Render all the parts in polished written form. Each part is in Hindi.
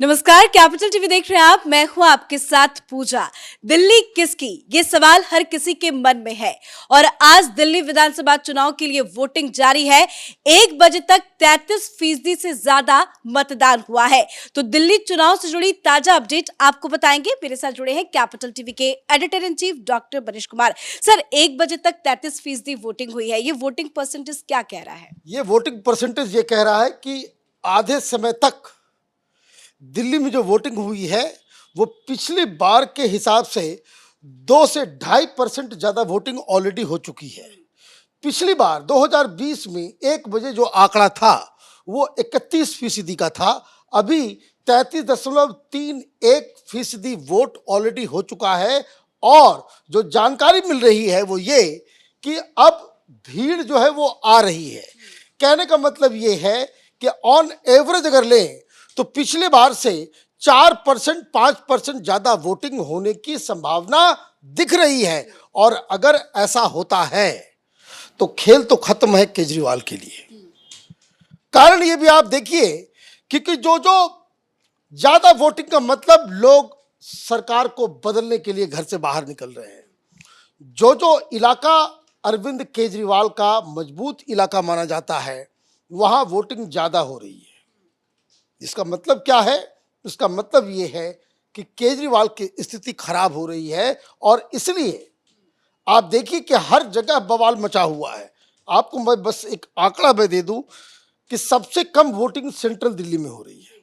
नमस्कार, कैपिटल टीवी देख रहे हैं आप। मैं हूं आपके साथ पूजा। दिल्ली किसकी, ये सवाल हर किसी के मन में है और आज दिल्ली विधानसभा चुनाव के लिए वोटिंग जारी है। 1 बजे तक 33% से ज्यादा मतदान हुआ है। तो दिल्ली चुनाव से जुड़ी ताजा अपडेट आपको बताएंगे। मेरे साथ जुड़े हैं कैपिटल टीवी के editor in chief doctor Manish Kumar. Sir, 1 बजे तक 33% वोटिंग हुई है, ये वोटिंग परसेंटेज क्या कह रहा है? ये वोटिंग परसेंटेज ये कह रहा है कि आधे समय तक दिल्ली में जो वोटिंग हुई है वो पिछली बार के हिसाब से 2 से 2.5% ज़्यादा वोटिंग ऑलरेडी हो चुकी है। पिछली बार 2020 में 1 बजे जो आंकड़ा था वो 31% का था। अभी 33.31% वोट ऑलरेडी हो चुका है और जो जानकारी मिल रही है वो ये कि अब भीड़ जो है वो आ रही है। कहने का मतलब ये है कि ऑन एवरेज अगर लें तो पिछले बार से 4% 5% ज़्यादा वोटिंग होने की संभावना दिख रही है। और अगर ऐसा होता है तो खेल तो खत्म है केजरीवाल के लिए। कारण ये भी आप देखिए क्योंकि जो ज़्यादा वोटिंग का मतलब लोग सरकार को बदलने के लिए घर से बाहर निकल रहे हैं। जो इलाका अरविंद केजरीवाल का मजबूत इलाका माना जाता है वहाँ वोटिंग ज़्यादा हो रही है। इसका मतलब क्या है? इसका मतलब ये है कि केजरीवाल की स्थिति खराब हो रही है और इसलिए आप देखिए कि हर जगह बवाल मचा हुआ है। आपको मैं बस एक आंकड़ा मैं दे दूं कि सबसे कम वोटिंग सेंट्रल दिल्ली में हो रही है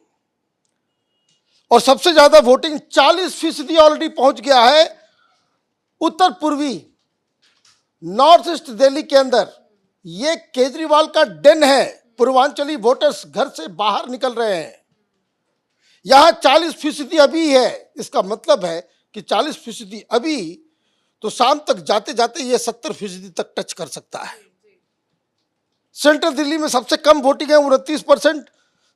और सबसे ज्यादा वोटिंग 40% ऑलरेडी पहुंच गया है उत्तर पूर्वी नॉर्थ ईस्ट दिल्ली के अंदर। ये केजरीवाल का डेन है। पूर्वांचली वोटर्स घर से बाहर निकल रहे हैं। यहां 40% अभी है। इसका मतलब है कि 40% अभी तो शाम तक जाते जाते ये 70% तक टच कर सकता है। सेंट्रल दिल्ली में सबसे कम वोटिंग है 29%,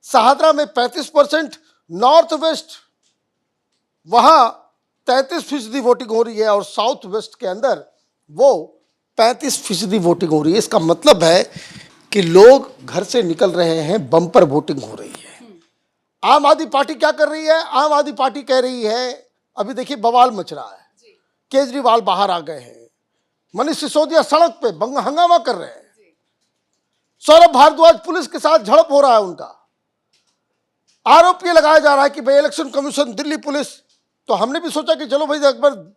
शाहदरा में 35%, नॉर्थ वेस्ट वहां 33% वोटिंग हो रही है और साउथ वेस्ट के अंदर वो 35% वोटिंग हो रही है। इसका मतलब है कि लोग घर से निकल रहे हैं, बम्पर वोटिंग हो रही है। आम आदमी पार्टी क्या कर रही है? आम आदमी पार्टी कह रही है, अभी देखिए बवाल मच रहा है, केजरीवाल बाहर आ गए हैं, मनीष सिसोदिया सड़क पे हंगामा कर रहे हैं, सौरभ भारद्वाज पुलिस के साथ झड़प हो रहा है उनका, आरोप ये लगाया जा रहा है कि भाई इलेक्शन कमीशन, दिल्ली पुलिस। तो हमने भी सोचा कि चलो भाई एक बार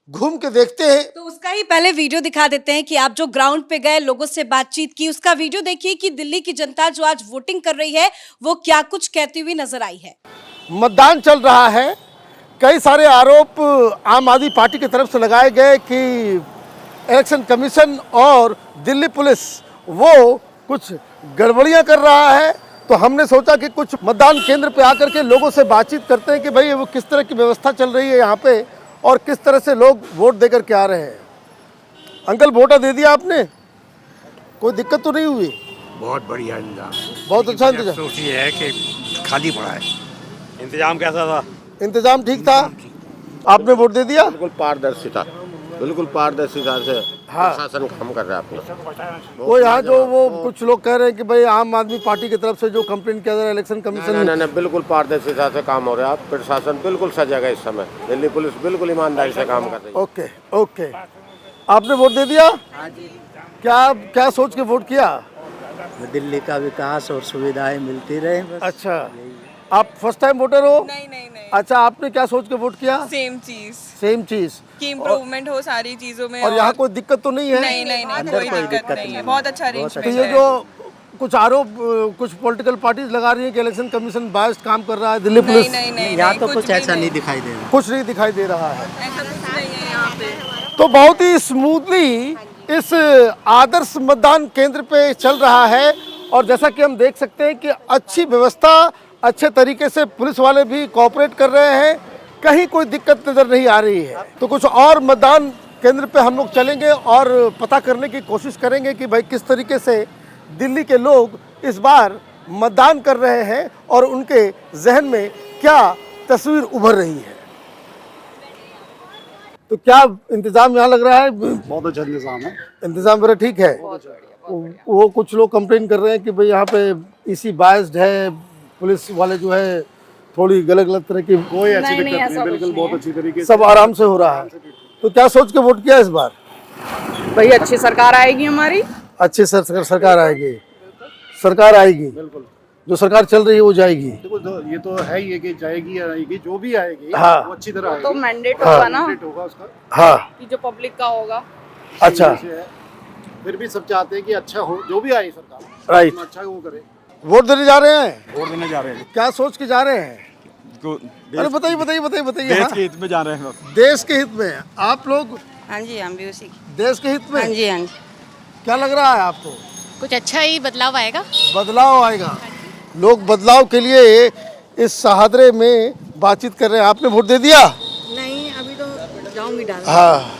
घूम के देखते हैं। तो उसका ही पहले वीडियो दिखा देते हैं कि आप जो ग्राउंड पे गए, लोगों से बातचीत की, उसका वीडियो देखिए कि दिल्ली की जनता जो आज वोटिंग कर रही है वो क्या कुछ कहती हुई नजर आई है। मतदान चल रहा है। कई सारे आरोप आम आदमी पार्टी की तरफ से लगाए गए कि इलेक्शन कमीशन और दिल्ली पुलिस वो कुछ गड़बड़ियां कर रहा है। तो हमने सोचा कि कुछ मतदान केंद्र पे आकर के लोगों से बातचीत करते हैं कि भाई वो किस तरह की व्यवस्था चल रही है यहाँ पे और किस तरह से लोग वोट देकर के आ रहे हैं। अंकल, वोट दे दिया आपने? कोई दिक्कत तो नहीं हुई? बहुत बढ़िया इंतजाम, बहुत अच्छा इंतजाम। अफसोस ये है कि खाली पड़ा है। इंतजाम कैसा था? इंतजाम ठीक था। आपने वोट दे दिया? बिल्कुल पारदर्शिता, बिल्कुल पारदर्शिता से प्रशासन काम कर रहा है अपना। वो यहाँ जो वो कुछ लोग कह रहे हैं कि भाई आम आदमी पार्टी की तरफ से जो कंप्लेंट किया जा रहा है इलेक्शन कमीशन नहीं, बिल्कुल पारदर्शिता से काम हो रहा है। प्रशासन बिल्कुल सजग है इस समय। दिल्ली पुलिस बिल्कुल ईमानदारी से काम कर रही है। Okay okay. आपने वोट दे दिया? क्या सोच के वोट किया? दिल्ली का विकास और सुविधाएं मिलती रहे बस। अच्छा, आप फर्स्ट टाइम वोटर हो? नहीं। अच्छा, आपने क्या सोच के वोट किया? सेम चीज कि इम्प्रूवमेंट हो सारी चीजों में। और यहाँ कोई दिक्कत तो नहीं है? नहीं, कोई दिक्कत नहीं है। बहुत अच्छा अरेंजमेंट तो ये है। जो कुछ आरोप कुछ पॉलिटिकल पार्टीज लगा रही है कि इलेक्शन कमीशन बायस्ड काम कर रहा है, दिल्ली पुलिस, नहीं, यहाँ तो कुछ ऐसा नहीं दिखाई दे रहा। कुछ नहीं दिखाई दे रहा है। ऐसा कुछ नहीं है यहाँ पे। तो बहुत ही स्मूथली इस आदर्श मतदान केंद्र पे चल रहा है और जैसा कि हम देख सकते हैं कि अच्छी व्यवस्था, अच्छे तरीके से पुलिस वाले भी कोऑपरेट कर रहे हैं। कहीं कोई दिक्कत नज़र नहीं आ रही है। तो कुछ और मतदान केंद्र पे हम लोग चलेंगे और पता करने की कोशिश करेंगे कि भाई किस तरीके से दिल्ली के लोग इस बार मतदान कर रहे हैं और उनके जहन में क्या तस्वीर उभर रही है। तो क्या इंतजाम यहाँ लग रहा है? बहुत अच्छा इंतजाम है। इंतजाम मेरा ठीक है। वो कुछ लोग कंप्लेन कर रहे हैं कि भाई यहाँ पे ईसी बायस्ड है, पुलिस वाले जो है थोड़ी गलत गलत तरह की कोई अच्छी दिक्कत नहीं, बिल्कुल बहुत अच्छी तरीके से सब आराम से हो रहा है। तो क्या सोच के वोट किया इस बार? भाई अच्छी सरकार आएगी हमारी। अच्छी सरकार आएगी, सरकार आएगी, बिल्कुल। जो सरकार चल रही है वो जाएगी। देखो ये तो है ही है कि जाएगी या आएगी, जो भी आएगी हाँ। वो अच्छी तरह तो आएगी। मैंडेट होगा ना मैंडेट होगा उसका हाँ कि जो पब्लिक का होगा। अच्छा ऐसे है। फिर भी सब चाहते हैं कि अच्छा हो, जो भी आए सरकार राइट। अच्छा वो करे। वोट देने जा रहे हैं? वोट देने जा रहे हैं क्या सोच के जा रहे हैं? अरे बताइए बताइए बताइए बताइए। देश हाँ। के हित में जा रहे हैं। देश के हित में आप लोग, हाँ जी, हम भी उसी देश के हित में। हाँ जी, हाँ जी। क्या लग रहा है आपको? कुछ अच्छा ही बदलाव आएगा। बदलाव आएगा। लोग बदलाव के लिए इस सहादरे में बातचीत कर रहे हैं। आपने वोट दे दिया? नहीं, अभी तो जाऊंगी डाल। हाँ,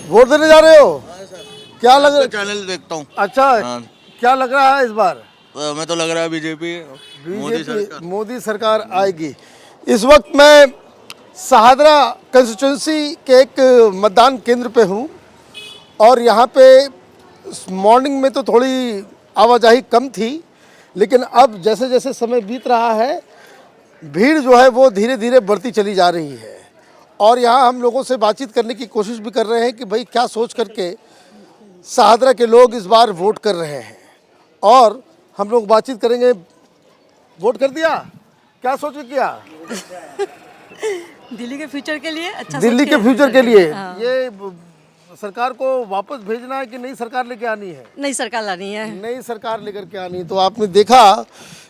वोट देने जा रहे हो? क्या लग रहा है? चैनल देखता हूँ। अच्छा, क्या लग रहा है इस बार? मैं तो लग रहा है बीजेपी मोदी सरकार आएगी। इस वक्त मैं सहादरा कंस्टिट्यूंसी के एक मतदान केंद्र पे हूँ और यहाँ पे मॉर्निंग में तो थोड़ी आवाजाही कम थी, लेकिन अब जैसे जैसे समय बीत रहा है भीड़ जो है वो धीरे धीरे बढ़ती चली जा रही है। और यहाँ हम लोगों से बातचीत करने की कोशिश भी कर रहे हैं कि भाई क्या सोच करके सहादरा के लोग इस बार वोट कर रहे हैं, और हम लोग बातचीत करेंगे। वोट कर दिया? क्या सोच के किया? दिल्ली के फ्यूचर के लिए अच्छा। दिल्ली के फ्यूचर के लिए। ये सरकार को वापस भेजना है कि नई सरकार लेके आनी है? नई सरकार लानी है। नई सरकार लेकर के आनी। तो आपने देखा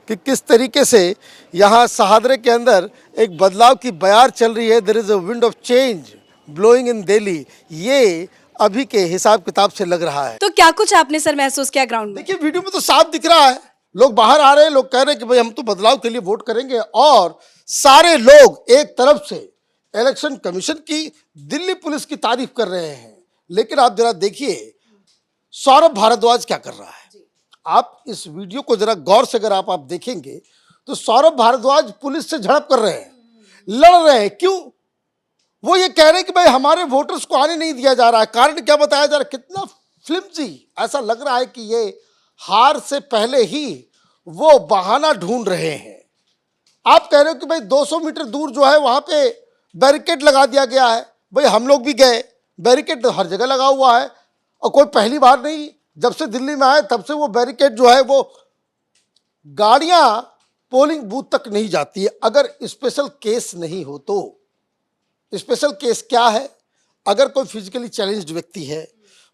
कि किस तरीके से यहाँ सहादरे के अंदर एक बदलाव की बयार चल रही है। There is a wind of change blowing in Delhi. ये अभी के हिसाब किताब से लग रहा है। तो क्या कुछ आपने सर महसूस किया ग्राउंड में? देखिए वीडियो में तो साफ दिख रहा है, लोग बाहर आ रहे हैं, लोग कह रहे हैं कि भाई हम तो बदलाव के लिए वोट करेंगे, और सारे लोग एक तरफ से इलेक्शन कमीशन की, दिल्ली पुलिस की तारीफ कर रहे हैं। लेकिन आप जरा देखिए सौरभ भारद्वाज क्या कर रहा है। आप इस वीडियो को जरा गौर से अगर आप देखेंगे तो सौरभ भारद्वाज पुलिस से झड़प कर रहे हैं, लड़ रहे हैं। क्यों? वो ये कह रहे हैं कि भाई हमारे वोटर्स को आने नहीं दिया जा रहा है। कारण क्या बताया जा रहा है? कितना फ्लिमजी, ऐसा लग रहा है कि ये हार से पहले ही वो बहाना ढूंढ रहे हैं। आप कह रहे हो कि भाई 200 मीटर दूर जो है वहां पे बैरिकेड लगा दिया गया है। भाई हम लोग भी गए, बैरिकेड तो हर जगह लगा हुआ है, और कोई पहली बार नहीं, जब से दिल्ली में आए तब से वो बैरिकेड जो है वो गाड़ियां पोलिंग बूथ तक नहीं जाती है। अगर स्पेशल केस नहीं हो तो स्पेशल केस क्या है? अगर कोई फिजिकली चैलेंज्ड व्यक्ति है,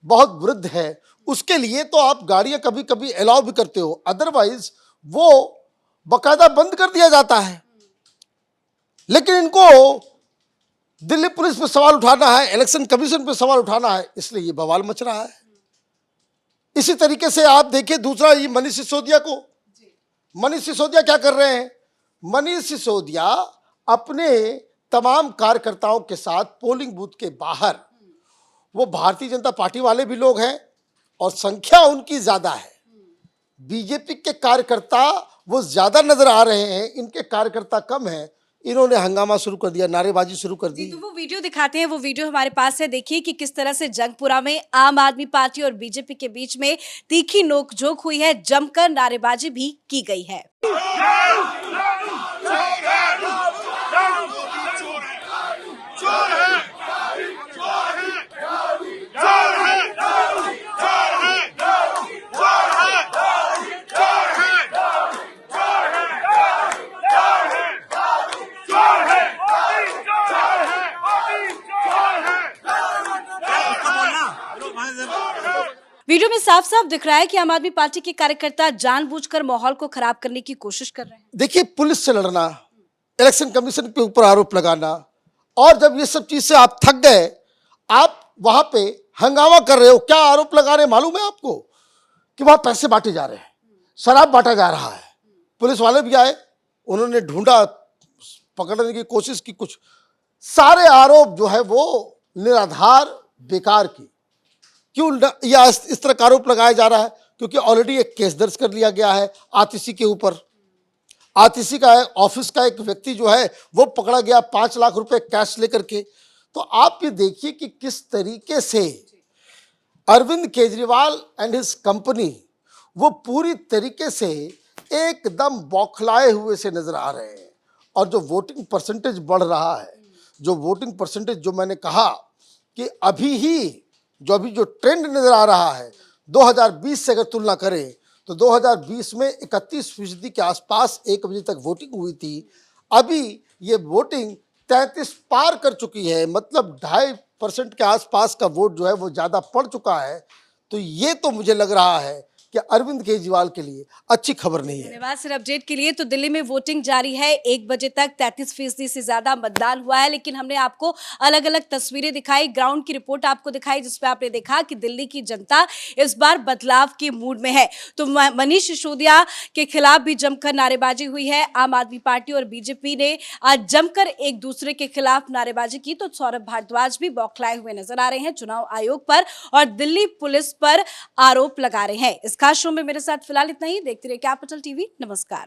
बहुत वृद्ध है, उसके लिए तो आप गाड़ियां कभी कभी अलाउ भी करते हो, अदरवाइज वो बकायदा बंद कर दिया जाता है। लेकिन इनको दिल्ली पुलिस पे सवाल उठाना है, इलेक्शन कमीशन पे सवाल उठाना है, इसलिए ये बवाल मच रहा है। इसी तरीके से आप देखिए दूसरा, ये मनीष सिसोदिया को, मनीष सिसोदिया क्या कर रहे हैं? मनीष सिसोदिया अपने तमाम कार्यकर्ताओं के साथ पोलिंग बूथ के बाहर, वो भारतीय जनता पार्टी वाले भी लोग हैं और संख्या उनकी ज्यादा है, बीजेपी के कार्यकर्ता वो ज्यादा नजर आ रहे हैं, इनके कार्यकर्ता कम हैं। इन्होंने हंगामा शुरू कर दिया, नारेबाजी शुरू कर दी। तो वो वीडियो दिखाते हैं, वो वीडियो हमारे पास है। देखिए कि किस तरह से जंगपुरा में आम आदमी पार्टी और बीजेपी के बीच में तीखी नोकझोंक हुई है, जमकर नारेबाजी भी की गई है। वीडियो में साफ साफ दिख रहा है कि आम आदमी पार्टी के कार्यकर्ता जानबूझकर माहौल को खराब करने की कोशिश कर रहे हैं। देखिए पुलिस से लड़ना, इलेक्शन कमीशन के ऊपर आरोप लगाना, और जब ये सब चीज से आप थक गए, आप वहां पे हंगामा कर रहे हो। क्या आरोप लगा रहे हैं मालूम है आपको? कि वहां पैसे बांटे जा रहे हैं, शराब बांटा जा रहा है। पुलिस वाले भी आए, उन्होंने ढूंढा, पकड़ने की कोशिश की, कुछ सारे आरोप जो है वो निराधार, बेकार की। क्यों या इस तरह का आरोप लगाया जा रहा है? क्योंकि ऑलरेडी एक केस दर्ज कर लिया गया है आतिशी के ऊपर। आतिशी का ऑफिस का एक व्यक्ति जो है वो पकड़ा गया 5 लाख रुपए कैश लेकर के। तो आप ये देखिए कि किस तरीके से Arvind Kejriwal and his company वो पूरी तरीके से एकदम बौखलाए हुए से नजर आ रहे हैं। और जो वोटिंग परसेंटेज बढ़ रहा है, जो वोटिंग परसेंटेज जो मैंने कहा कि अभी जो ट्रेंड नजर आ रहा है 2020 से अगर तुलना करें तो 2020 में 31% के आसपास 1 बजे तक वोटिंग हुई थी। अभी ये वोटिंग 33 पार कर चुकी है, मतलब 2.5% के आसपास का वोट जो है वो ज़्यादा पड़ चुका है। तो ये तो मुझे लग रहा है कि अरविंद केजरीवाल के लिए अच्छी खबर नहीं है। धन्यवाद सर अपडेट के लिए। तो दिल्ली में वोटिंग जारी है, 1 बजे तक 33% से ज्यादा मतदान हुआ है, लेकिन हमने आपको अलग अलग तस्वीरें दिखाई, ग्राउंड की रिपोर्ट आपको दिखाई, जिसपे आपने देखा कि दिल्ली की जनता इस बार बदलाव के मूड में है। तो मनीष सिसोदिया के खिलाफ भी जमकर नारेबाजी हुई है। आम आदमी पार्टी और बीजेपी ने आज जमकर एक दूसरे के खिलाफ नारेबाजी की। तो सौरभ भारद्वाज भी बौखलाए हुए नजर आ रहे हैं चुनाव आयोग पर और दिल्ली पुलिस पर आरोप लगा रहे हैं। इस खास शो में मेरे साथ फिलहाल इतना ही। देखते रहिए कैपिटल टीवी। नमस्कार।